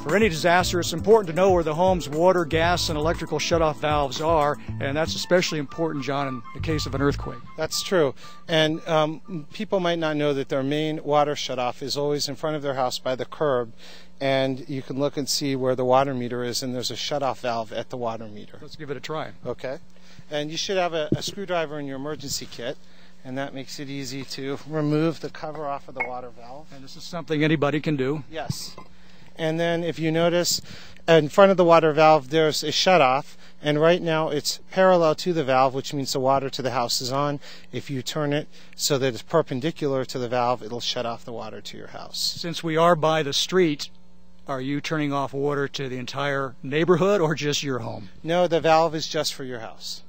For any disaster, it's important to know where the home's water, gas, and electrical shutoff valves are, and that's especially important, John, in the case of an earthquake. That's true. And people might not know that their main water shutoff is always in front of their house by the curb, and you can look and see where the water meter is, and there's a shutoff valve at the water meter. Let's give it a try. Okay. And you should have a screwdriver in your emergency kit, and that makes it easy to remove the cover off of the water valve. And this is something anybody can do. Yes. And then if you notice, in front of the water valve there's a shutoff, and right now it's parallel to the valve, which means the water to the house is on. If you turn it so that it's perpendicular to the valve, it'll shut off the water to your house. Since we are by the street, are you turning off water to the entire neighborhood or just your home? No, the valve is just for your house.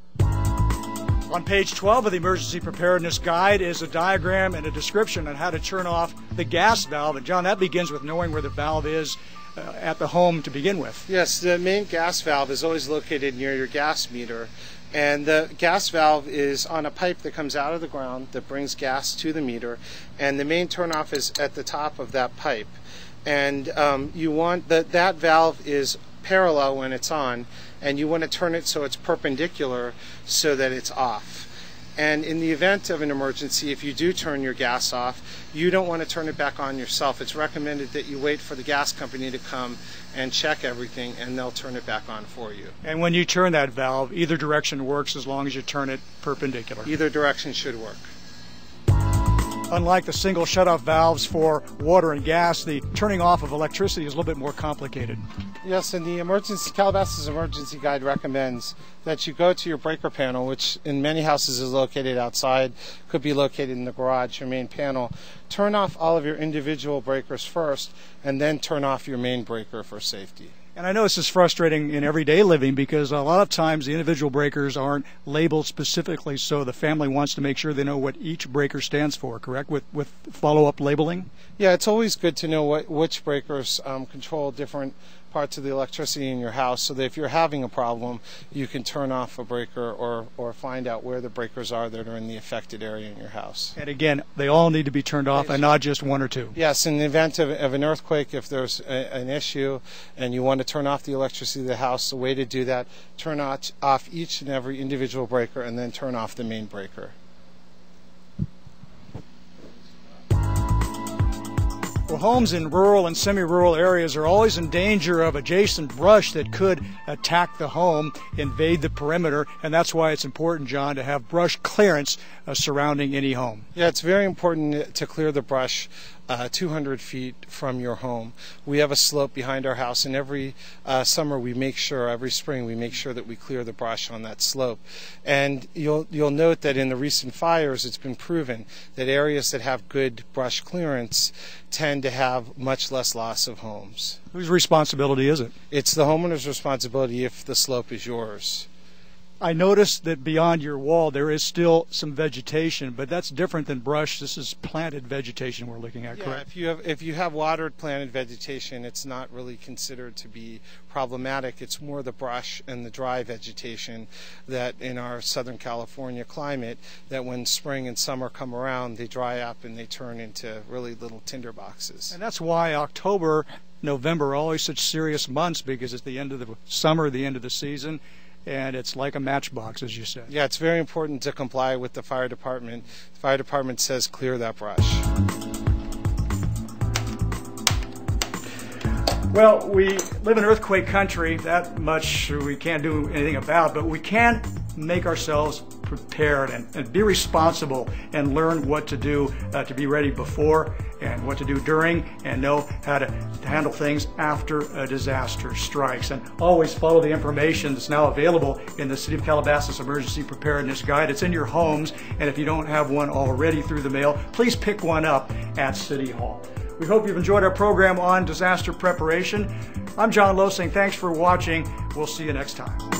On page 12 of the Emergency Preparedness Guide is a diagram and a description on how to turn off the gas valve. And John, that begins with knowing where the valve is at the home to begin with. Yes, the main gas valve is always located near your gas meter. And the gas valve is on a pipe that comes out of the ground that brings gas to the meter. And the main turnoff is at the top of that pipe. And you want that valve is parallel when it's on, and you want to turn it so it's perpendicular so that it's off. And in the event of an emergency, if you do turn your gas off, you don't want to turn it back on yourself. It's recommended that you wait for the gas company to come and check everything, and they'll turn it back on for you. And when you turn that valve, either direction works as long as you turn it perpendicular. Either direction should work. Unlike the single shutoff valves for water and gas, the turning off of electricity is a little bit more complicated. Yes, and the Calabasas Emergency Guide recommends that you go to your breaker panel, which in many houses is located outside, could be located in the garage, your main panel. Turn off all of your individual breakers first, and then turn off your main breaker for safety. And I know this is frustrating in everyday living because a lot of times the individual breakers aren't labeled specifically, so the family wants to make sure they know what each breaker stands for, correct, with follow-up labeling? Yeah, it's always good to know which breakers control different parts of the electricity in your house, so that if you're having a problem, you can turn off a breaker or find out where the breakers are that are in the affected area in your house. And again, they all need to be turned off and not just one or two. Yes, in the event of an earthquake, if there's an issue and you want to turn off the electricity of the house, the way to do that, turn off each and every individual breaker and then turn off the main breaker. Well, homes in rural and semi-rural areas are always in danger of adjacent brush that could attack the home, invade the perimeter, and that's why it's important, John, to have brush clearance surrounding any home. Yeah, it's very important to clear the brush 200 feet from your home. We have a slope behind our house, and every summer we make sure, every spring we make sure that we clear the brush on that slope. And you'll note that in the recent fires it's been proven that areas that have good brush clearance tend to have much less loss of homes. Whose responsibility is it? It's the homeowner's responsibility if the slope is yours. I noticed that beyond your wall there is still some vegetation, but that's different than brush. This is planted vegetation we're looking at, correct? Yeah, if you have watered planted vegetation, it's not really considered to be problematic. It's more the brush and the dry vegetation that in our Southern California climate, that when spring and summer come around, they dry up and they turn into really little tinder boxes. And that's why October, November are always such serious months, because it's the end of the summer, the end of the season, and it's like a matchbox, as you said. Yeah, it's very important to comply with the fire department. The fire department says clear that brush. Well, we live in earthquake country. That much we can't do anything about, but we can make ourselves prepared and be responsible and learn what to do to be ready before and what to do during, and know how to handle things after a disaster strikes. And always follow the information that's now available in the City of Calabasas Emergency Preparedness Guide. It's in your homes, and if you don't have one already through the mail, please pick one up at City Hall. We hope you've enjoyed our program on disaster preparation. I'm John Loesing. Thanks for watching. We'll see you next time.